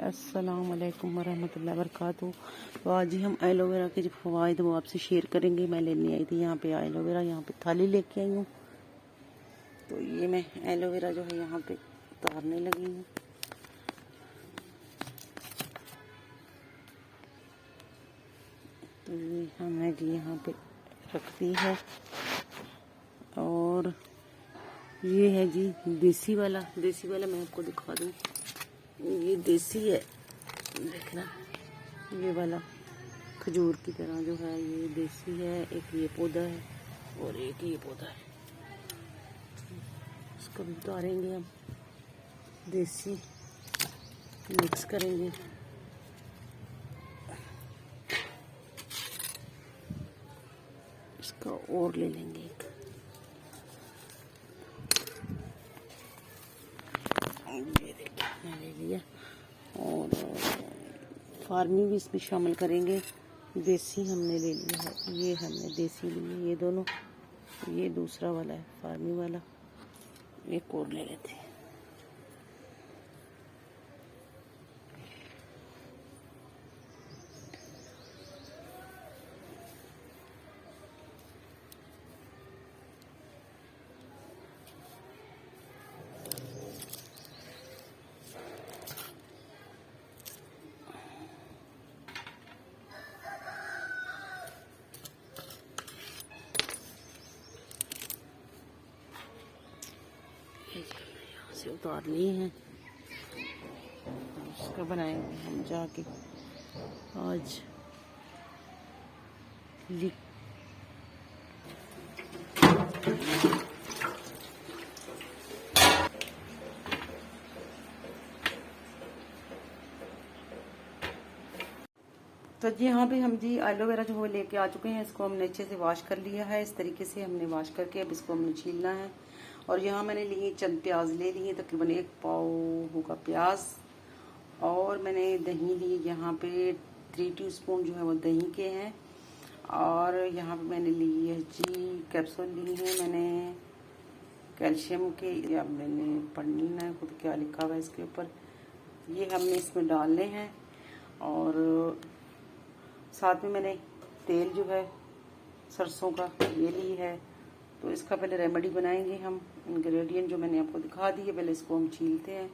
अस्सलाम वालेकुम वरहमतुल्लाहि वबरकातुहू। तो आज ही हम एलोवेरा के जो फ़वाइद वो आपसे शेयर करेंगे। मैं लेने आई थी यहाँ पे एलोवेरा, यहाँ पे थाली लेके आई हूँ। तो ये मैं एलोवेरा जो है यहाँ पे उतारने लगी हूँ। तो ये हमें जी यहाँ पे रखती है। और ये है जी देसी वाला मैं आपको दिखा दूँ। ये देसी है, देखना ये वाला खजूर की तरह जो है ये देसी है। एक ये पौधा है और एक ये पौधा है। इसको भी उतारेंगे हम, देसी मिक्स करेंगे। इसका और ले लेंगे एक, ये देखिए मैं ले लिया। और फार्मी भी इसमें शामिल करेंगे। देसी हमने ले लिया है, ये हमने देसी लिया, ये दोनों। ये दूसरा वाला है फार्मी वाला, एक और ले लेते हैं। यहाँ से उतार लिए हैं, उसका बनाएंगे हम जाके आज तो जी यहाँ पे हम जी एलोवेरा जो है लेके आ चुके हैं। इसको हमने अच्छे से वॉश कर लिया है। इस तरीके से हमने वॉश करके अब इसको हमने छीलना है। और यहाँ मैंने लिए चंद प्याज ले लिए, तकरीबन 1 पाव होगा प्याज। और मैंने दही ली, यहाँ पे 3 टीस्पून जो है वो दही के हैं। और यहाँ पे मैंने ली है जी कैप्सूल ली है मैंने कैल्शियम के, या मैंने पढ़नी ना खुद क्या लिखा हुआ है इसके ऊपर। ये हमने इसमें डालने हैं। और साथ में मैंने तेल जो है सरसों का ये ली है। तो इसका पहले रेमेडी बनाएंगे हम। इंग्रेडिएंट जो मैंने आपको दिखा दिए, पहले इसको हम छीलते हैं,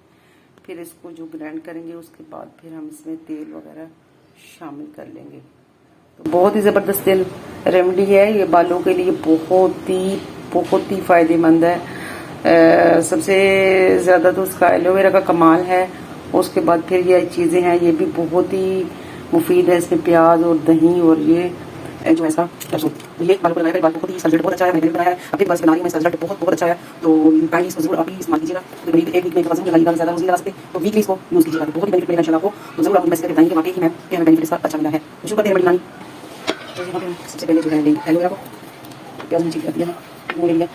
फिर इसको जो ग्राइंड करेंगे उसके बाद फिर हम इसमें तेल वगैरह शामिल कर लेंगे। तो बहुत ही ज़बरदस्त तेल रेमेडी है ये, बालों के लिए बहुत ही फ़ायदेमंद है। सबसे ज़्यादा तो उसका एलोवेरा का कमाल है। उसके बाद फिर ये चीज़ें हैं, ये भी बहुत ही मुफीद है। इसमें प्याज और दही और ये जो ऐसा ये बालों को लगाया, बालों को ही सल्फेट बहुत अच्छा है। मैंने बनाया है, अपने पास बना रही हूँ मैं। सल्फेट बहुत अच्छा है। तो काइंडली इसको जरूर आप इस्तेमाल कीजिएगा। तो एक वीक में वजन जो लगाइएगा ज़्यादा वजन लगा सकते, तो वीकली इसको यूज़ कीजिएगा, बहुत ही बेनिफिट मिलेगा इंशाल्लाह आपको। तो जरूर आप मैसेज करके बताएंगे वाकई में कि हमें बेनिफिट इसका अच्छा मिला है। तो शुरू करते हैं बड़ी नानी। तो यहाँ पे सबसे पहले जो है एलोवेरा को प्याज में छील कर दिया है, वो ले लिया।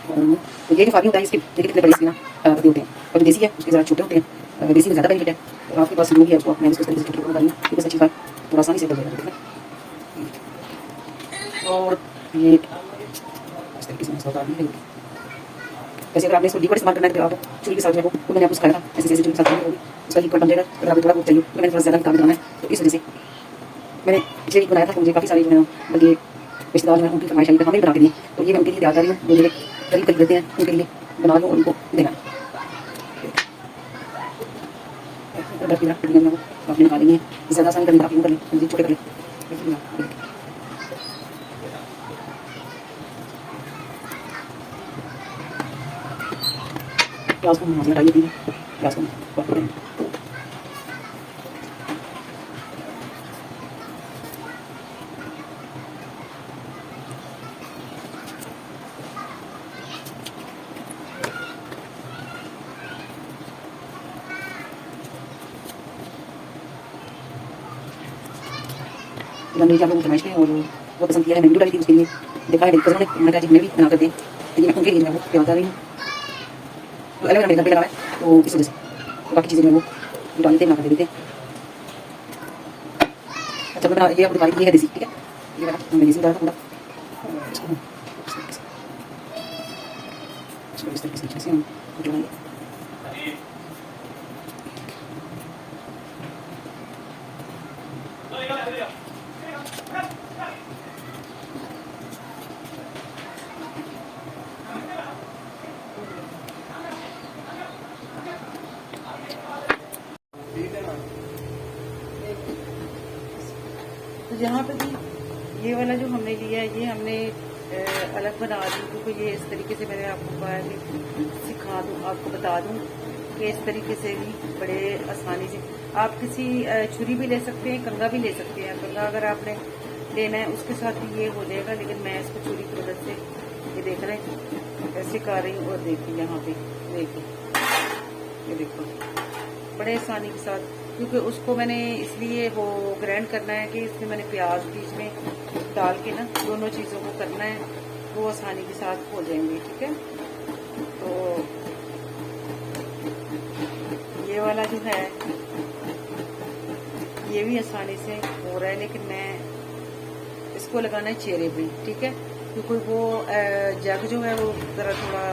तो ये जो फार्मी होता है इसके देखिए कितने बड़े इसके ना पत्ते होते हैं। और देसी है उसके ज़रा छोटे होते हैं। देसी में ज़्यादा बेनिफिट है। तो आपके पास जो भी है उसको मैंने इस तरीके से छोटे बनाई है, अच्छी बात तो आसानी से कर देगा। और ये इस तरीके से मसाला डाल दिया। वैसे अगर आपने इसको लिक्विड इस्तेमाल करना है तो आप चूड़ी के साथ जो है वो मैंने आपको सिखाया था, ऐसे जैसे चूड़ी के साथ उसका लिक्विड बन जाएगा। अगर आपको थोड़ा बहुत चाहिए तो मैंने थोड़ा ज़्यादा काम बनाना है, तो इस वजह से मैंने पिछले वीक बनाया था। मुझे काफ़ी सारे जो है बल्कि रिश्तेदार जो है उनकी फरमाइश आई तो हमें भी बना के दिए। तो ये मैं उनके लिए तैयार कर रही हूँ, जो मेरे करीब रहते हैं उनके लिए बना लूँ और उनको देना है। आपने निकालेंगे ज़्यादा आसानी करनी, आप यूँ कर लें, छोटे कर लें। प्याज को हम हटाइए, प्याज को मेरी आप लोगों को फरमाइश में और वो पसंद किया है, मैंने डाली थी उसके लिए देखा है मेरी कज़न ने, मैंने कहा जी हमें भी बना कर दें। लेकिन मैं उनके लिए वो क्या बता रही हूँ। तो एलोवेरा मेरे घर पे लगा है, तो इस वजह से बाकी चीज़ें जो है वो डालते बना कर दे देते हैं। अच्छा मैं ये आपको दिखा रही, ये है देसी, ठीक है। ये वाला हमने देसी डाला था पूरा। इस तरीके से हम यहाँ पे भी ये वाला जो हमने लिया है ये हमने अलग बना दी, क्योंकि ये इस तरीके से मैंने आपको कहा है कि सिखा दूँ, आपको बता दूँ कि इस तरीके से भी बड़े आसानी से आप किसी छुरी भी ले सकते हैं, कंघा भी ले सकते हैं। कंघा अगर आपने लेना है उसके साथ भी ये हो जाएगा, लेकिन मैं इसको छुरी की मदद से ये देख रहे हैं ऐसे कर रही हूँ। और देखिए यहाँ पे देखिए, ये देखो बड़े आसानी के साथ, क्योंकि उसको मैंने इसलिए वो ग्राइंड करना है कि इसमें मैंने प्याज बीच में डाल के ना दोनों चीज़ों को करना है, वो आसानी के साथ हो जाएंगे। ठीक है, तो ये वाला जो है ये भी आसानी से हो रहा है, लेकिन मैं इसको लगाना है चेहरे पे। ठीक है, क्योंकि वो जग जो है वो ज़रा थोड़ा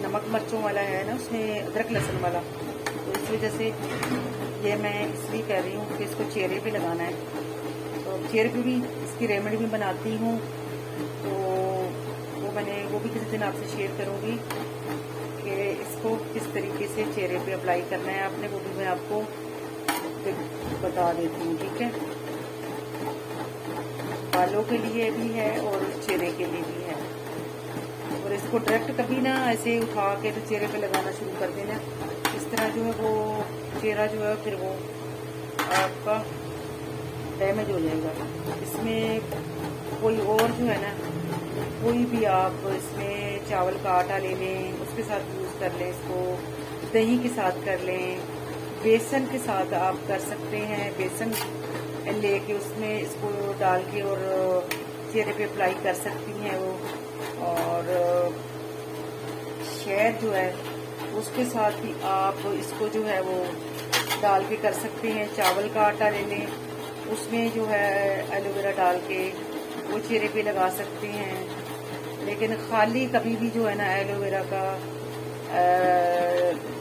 नमक मिर्चों वाला है ना, उसमें अदरक लहसुन वाला, तो इस वजह से ये मैं इसलिए कह रही हूँ कि इसको चेहरे पे लगाना है। तो चेहरे पे भी इसकी रेमेडी भी बनाती हूँ, तो वो भी किसी दिन आपसे शेयर करूँगी कि इसको किस तरीके से चेहरे पे अप्लाई करना है आपने, वो भी मैं आपको बता देती हूँ। ठीक है, बालों के लिए भी है और चेहरे के लिए भी है। और इसको डायरेक्ट कभी ना ऐसे उठा के तो चेहरे पे लगाना शुरू कर देना, इस तरह जो है वो चेहरा जो है फिर वो आपका डैमेज हो जाएगा। इसमें कोई और जो है ना, कोई भी आप इसमें चावल का आटा ले लें, उसके साथ यूज़ कर लें, इसको दही के साथ कर लें, बेसन के साथ आप कर सकते हैं। बेसन लेके उसमें इसको डाल के और चेहरे पे अप्लाई कर सकती हैं वो। और शहद जो है उसके साथ भी आप इसको जो है वो डाल के कर सकते हैं। चावल का आटा ले लें, उसमें जो है एलोवेरा डाल के वो चेहरे पे लगा सकते हैं। लेकिन खाली कभी भी जो है ना एलोवेरा का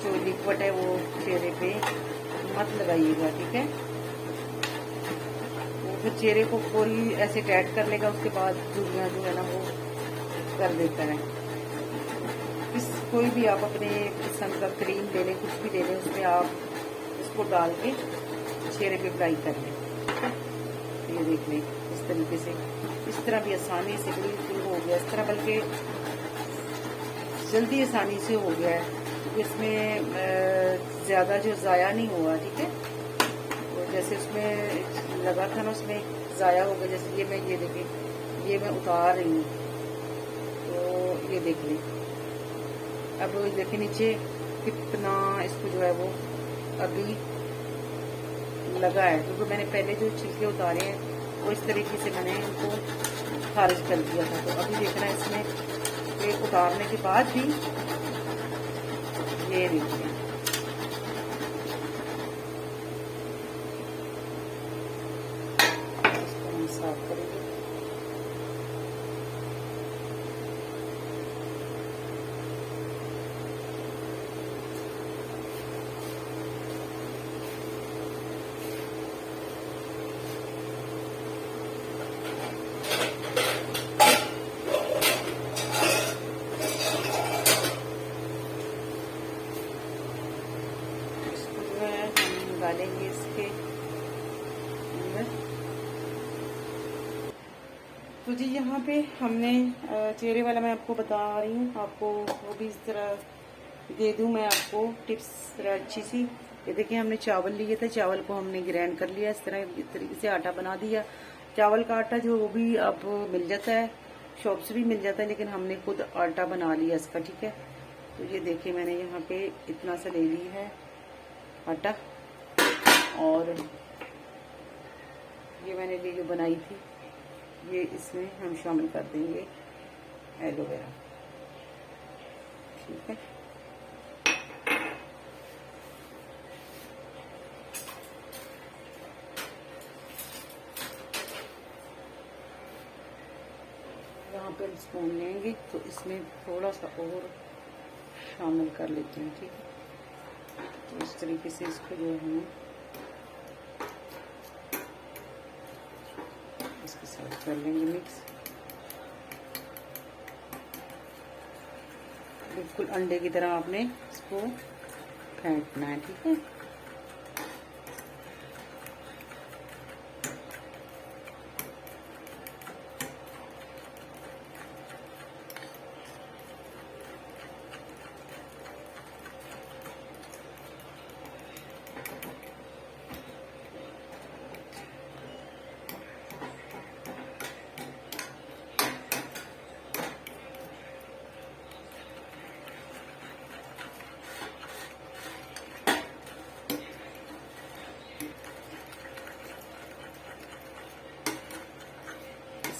जो लिक्विड है वो चेहरे पे मत लगाइएगा। ठीक है, वो फिर चेहरे को पूरी ऐसे टाइट कर लेगा, उसके बाद झुर्रियाँ जो है ना वो कर देता है। कोई भी आप अपने पसंद का क्रीम ले लें, कुछ भी ले लें, उसमें आप इसको डाल के चेहरे पे अप्लाई कर लें। ठीक है, ये देख लें इस तरीके से, इस तरह भी आसानी से बिल्कुल हो गया। इस तरह बल्कि जल्दी आसानी से हो गया है, इसमें ज़्यादा जो ज़ाया नहीं हुआ। ठीक है, तो जैसे उसमें लगा था ना उसमें ज़ाया हो गया। जैसे ये देखें, ये मैं उतार रही हूँ, तो ये देख लें। अब देखिए नीचे कितना इसको जो है वो अभी लगा है, क्योंकि मैंने पहले जो छिलके उतारे हैं वो इस तरीके से मैंने इनको खारिज कर दिया था। तो अभी देखना इसमें एक उतारने के बाद भी ये देखिए इसको हम साफ करेंगे। डालेंगे इसके अंदर। तो जी यहाँ पे हमने चेहरे वाला मैं आपको बता रही हूँ, आपको वो भी इस तरह दे दूँ मैं आपको टिप्स तरह अच्छी सी। ये देखिए हमने चावल लिए थे, चावल को हमने ग्राइंड कर लिया, इस तरीके से आटा बना दिया। चावल का आटा जो वो भी अब मिल जाता है, शॉप से भी मिल जाता है, लेकिन हमने खुद आटा बना लिया इसका। ठीक है, तो ये देखिए मैंने यहाँ पे इतना सा ले लिया है आटा, और ये मैंने वीडियो बनाई थी, ये इसमें हम शामिल कर देंगे एलोवेरा। ठीक है, यहाँ पे हम स्पून लेंगे तो इसमें थोड़ा सा और शामिल कर लेते हैं। ठीक है, तो इस तरीके से इसको जो है इसके साथ कर लेंगे मिक्स। बिल्कुल अंडे की तरह आपने इसको फेंटना है। ठीक है,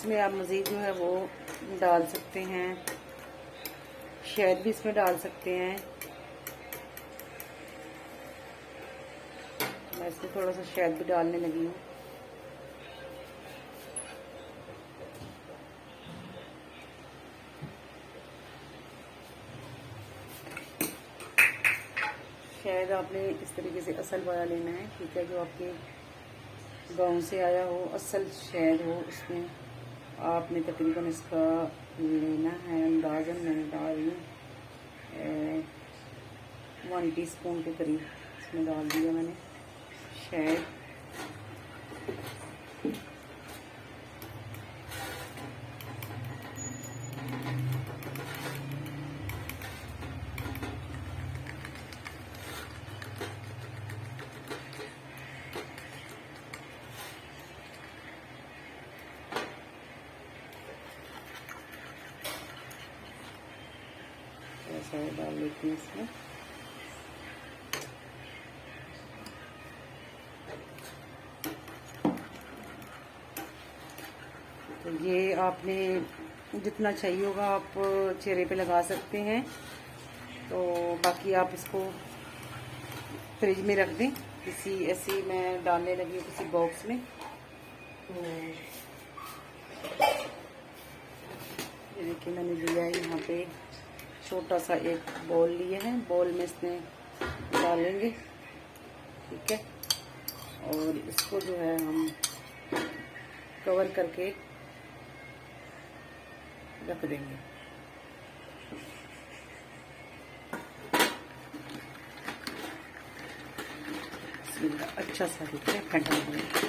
इसमें आप मज़ीद जो है वो डाल सकते हैं, शहद भी इसमें डाल सकते हैं। मैं इसमें थोड़ा सा शहद भी डालने लगी हूँ। शहद आपने इस तरीके से असल वाला लेना है, ठीक है, जो आपके गांव से आया हो, असल शहद हो, उसमें आपने तकरीबन इसका लेना है। अंदाज़न मैंने डाल रही हूँ 1 टीस्पून के करीब इसमें डाल दिया मैंने शहद। ऐसा डाल लेती हूँ इसमें। तो ये आपने जितना चाहिए होगा आप चेहरे पे लगा सकते हैं। तो बाकी आप इसको फ्रिज में रख दें, किसी ऐसी मैं डालने लगी हूँ किसी बॉक्स में। तो ये देखिए मैंने लिया है यहाँ पे छोटा सा एक बॉल लिया है, बॉल में इसमें डालेंगे, ठीक है। और इसको जो है हम कवर करके रख देंगे। अच्छा सा ठीक है फैंटा देंगे।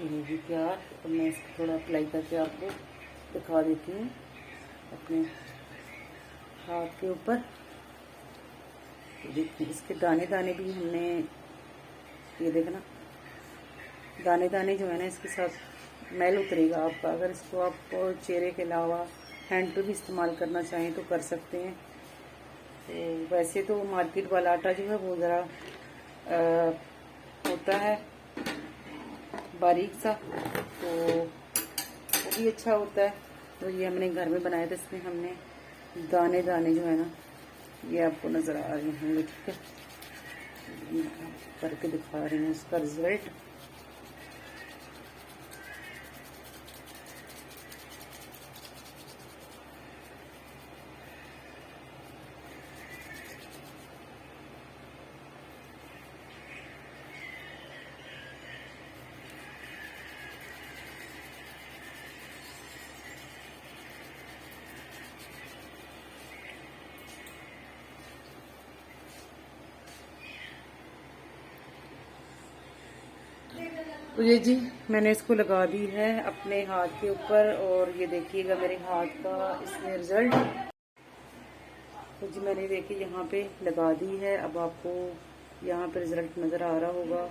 ये भी तैयार। तो मैं इसको थोड़ा अप्लाई करके आपको दिखा देती हूँ अपने हाथ के ऊपर। देखिए इसके दाने दाने भी हमने, ये देखना दाने दाने जो है ना, इसके साथ मैल उतरेगा आपका। अगर इसको आप चेहरे के अलावा हैंड पे भी इस्तेमाल करना चाहें तो कर सकते हैं। तो वैसे तो मार्केट वाला आटा जो है वो ज़रा होता है बारीक सा, तो वो भी अच्छा होता है। तो ये हमने घर में बनाया था, इसमें हमने दाने दाने जो है ना ये आपको नज़र आ रहे होंगे, ठीक है। मैं करके दिखा रही हूँ उसका रिजल्ट। तो ये जी मैंने इसको लगा दी है अपने हाथ के ऊपर, और ये देखिएगा मेरे हाथ का इसमें रिजल्ट। तो जी मैंने देखिए यहाँ पे लगा दी है। अब आपको यहाँ पे रिजल्ट नज़र आ रहा होगा,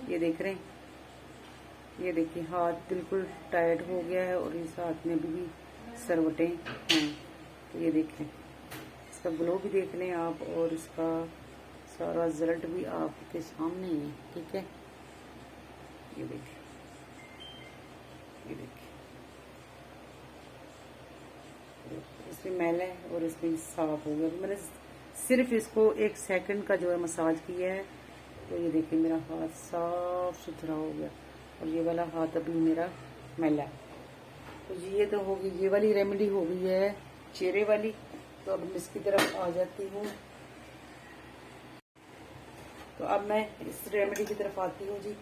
ये देख रहे हैं, ये देखिए हाथ बिल्कुल टाइट हो गया है और इस हाथ में भी सरवटें हैं। तो ये देखें, इसका ग्लो भी देख लें आप, और इसका सारा रिजल्ट भी आपके सामने ही है, ठीक है। ये देखिए, ये देखिए इसमें मैल है और इसमें साफ हो गया। तो मैंने सिर्फ इसको 1 सेकंड का जो है मसाज किया है। तो ये देखिए मेरा हाथ साफ सुथरा हो गया, और ये वाला हाथ अभी मेरा मैला है। तो ये तो होगी, ये वाली रेमेडी हो गई है चेहरे वाली। तो अब इसकी तरफ आ जाती हूँ। तो अब मैं इस रेमेडी की तरफ आती हूँ जी।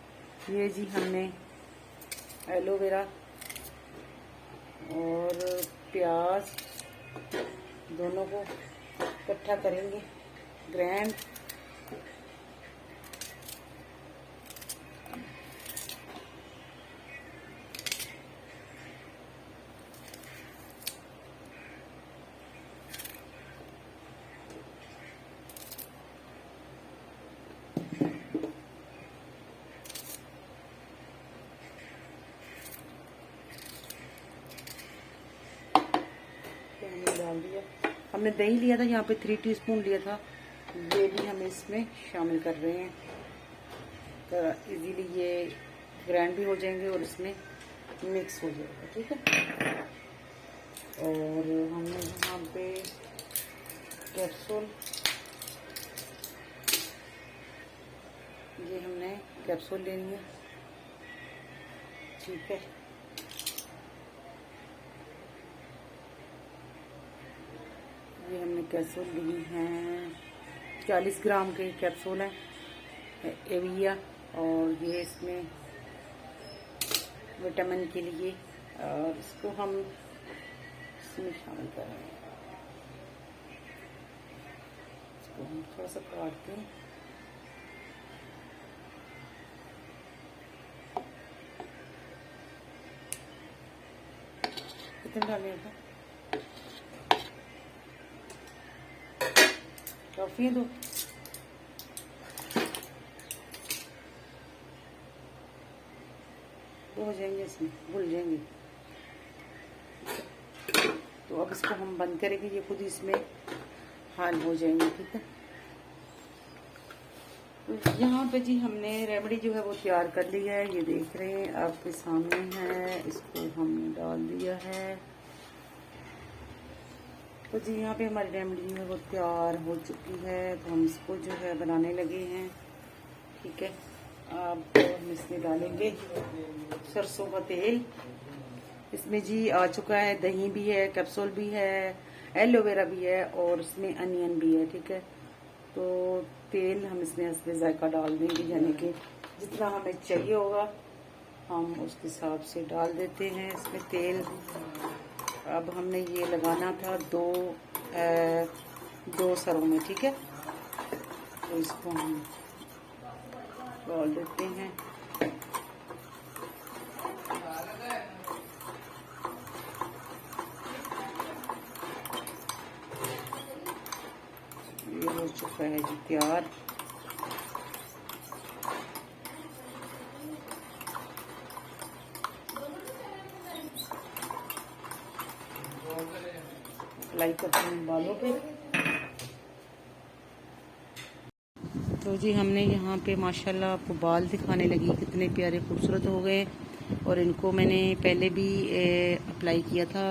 ये जी हमने एलोवेरा और प्याज दोनों को इकट्ठा करेंगे, ग्राइंड। हमने दही लिया था, यहाँ पे 3 टीस्पून लिया था, ये भी हम इसमें शामिल कर रहे हैं। तो इजीली ये ग्राइंड भी हो जाएंगे और इसमें मिक्स हो जाएगा, ठीक है। और हमने यहाँ पे कैप्सूल, ये हमने कैप्सूल लेनी है, ठीक है। ये हमने कैप्सूल ली हैं, 40 ग्राम के कैप्सूल है एविया, और ये इसमें विटामिन के लिए, और इसको हम इसमें शामिल कर रहे हैं। इसको हम थोड़ा सा काटते हैं, कितने डालेगा काफी दो, हो जाएंगे, इसमें भूल जाएंगे। तो अब इसको हम बंद करेंगे, ये खुद इसमें हाल हो जाएंगे, ठीक है। तो यहाँ पे जी हमने रेमेडी जो है वो तैयार कर ली है, ये देख रहे हैं आपके सामने है, इसको हमने डाल दिया है। तो जी यहाँ पे हमारी रेमेडी जो है वो तैयार हो चुकी है, तो हम इसको जो है बनाने लगे हैं, ठीक है। अब हम इसमें डालेंगे सरसों का तेल, इसमें जी आ चुका है, दही भी है, कैप्सूल भी है, एलोवेरा भी है, और इसमें अनियन भी है, ठीक है। तो तेल हम इसमें जायका डाल देंगे, यानी कि जितना हमें चाहिए होगा हम उसके हिसाब से डाल देते हैं इसमें तेल। अब हमने ये लगाना था दो सरों में, ठीक है। तो इसको हम डाल देते हैं, ये हो चुका है जी तैयार। अप्लाई करते हैं बालों पे। तो जी हमने यहाँ पे माशाल्लाह आपको बाल दिखाने लगी, कितने प्यारे खूबसूरत हो गए, और इनको मैंने पहले भी अप्लाई किया था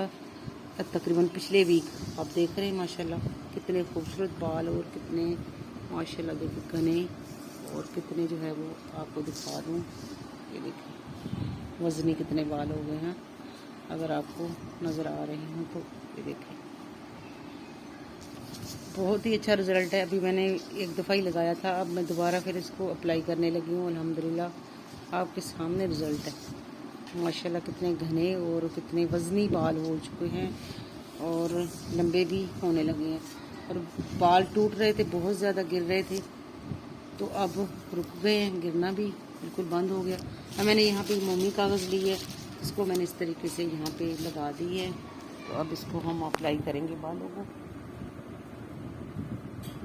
तकरीबन पिछले वीक। आप देख रहे हैं माशाल्लाह कितने खूबसूरत बाल, और कितने माशाल्लाह देखिए घने, और कितने जो है वो आपको दिखा दूँ, ये देखिए वज़नी कितने बाल हो गए हैं, अगर आपको नज़र आ रहे हैं तो ये देखें, बहुत ही अच्छा रिज़ल्ट है। अभी मैंने एक दफ़ा ही लगाया था, अब मैं दोबारा फिर इसको अप्लाई करने लगी हूँ। अल्हम्दुलिल्लाह आपके सामने रिज़ल्ट है माशाल्लाह, कितने घने और कितने वज़नी बाल हो चुके हैं, और लंबे भी होने लगे हैं, और बाल टूट रहे थे, बहुत ज़्यादा गिर रहे थे, तो अब रुक गए हैं, गिरना भी बिल्कुल बंद हो गया। अब मैंने यहाँ पे मोमी कागज़ ली है, इसको मैंने इस तरीके से यहाँ पे लगा दी है। तो अब इसको हम अप्लाई करेंगे बालों को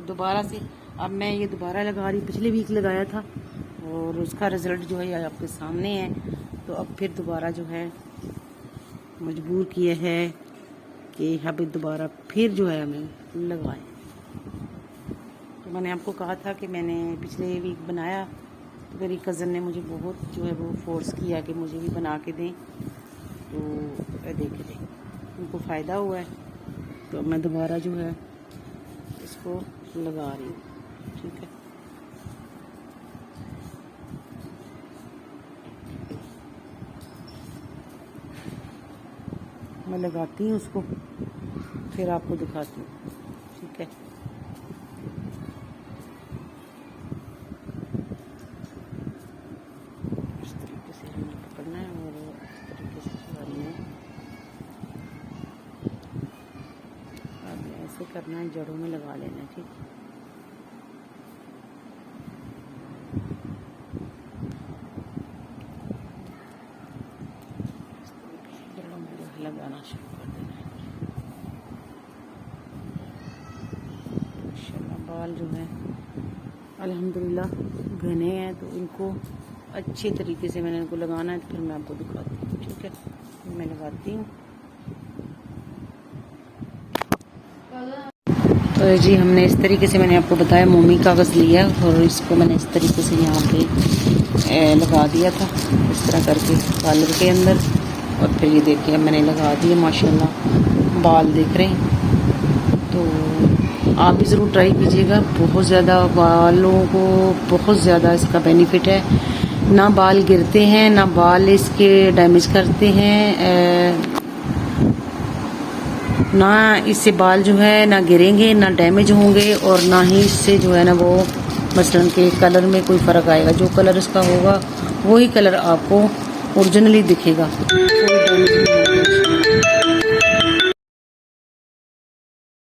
दोबारा से। अब मैं ये दोबारा लगा रही, पिछले वीक लगाया था और उसका रिज़ल्ट जो है आपके सामने है। तो अब फिर दोबारा जो है मजबूर किए हैं कि अभी दोबारा फिर जो है हमें लगाएं। तो मैंने आपको कहा था कि मैंने पिछले वीक बनाया, तो मेरी कज़न ने मुझे बहुत जो है वो फोर्स किया कि मुझे भी बना के दें। तो देखें उनको फ़ायदा हुआ है, तो मैं दोबारा जो है इसको लगा रही हूँ, ठीक है। मैं लगाती हूँ उसको, फिर आपको दिखाती हूँ, ठीक है। इस तरीके से हमें पकड़ना है और इस तरीके से चलानी है। अब ऐसे करना है, जड़ों में लगा लेना है, ठीक है। जड़ों में लगाना शुरू कर देना है। माशाल्लाह बाल जो है अल्हम्दुलिल्लाह घने हैं, तो इनको अच्छे तरीके से मैंने इनको लगाना है, तो फिर मैं आपको दिखाती हूँ, ठीक है। मैं लगाती हूँ। तो जी हमने इस तरीके से, मैंने आपको बताया, मोमी कागज़ लिया और इसको मैंने इस तरीके से यहाँ पे लगा दिया था, इस तरह करके कॉलर के अंदर। और फिर ये देखिए मैंने लगा दिया, माशाल्लाह बाल दिख रहे हैं। तो आप भी ज़रूर ट्राई कीजिएगा, बहुत ज़्यादा बालों को बहुत ज़्यादा इसका बेनिफिट है। ना बाल गिरते हैं, ना बाल इसके डैमेज करते हैं, ना इससे बाल जो है ना गिरेंगे, ना डैमेज होंगे, और ना ही इससे जो है ना वो मसलन के कलर में कोई फ़र्क आएगा। जो कलर इसका होगा वही कलर आपको ओरिजिनली दिखेगा, कोई डैमेज नहीं होगा।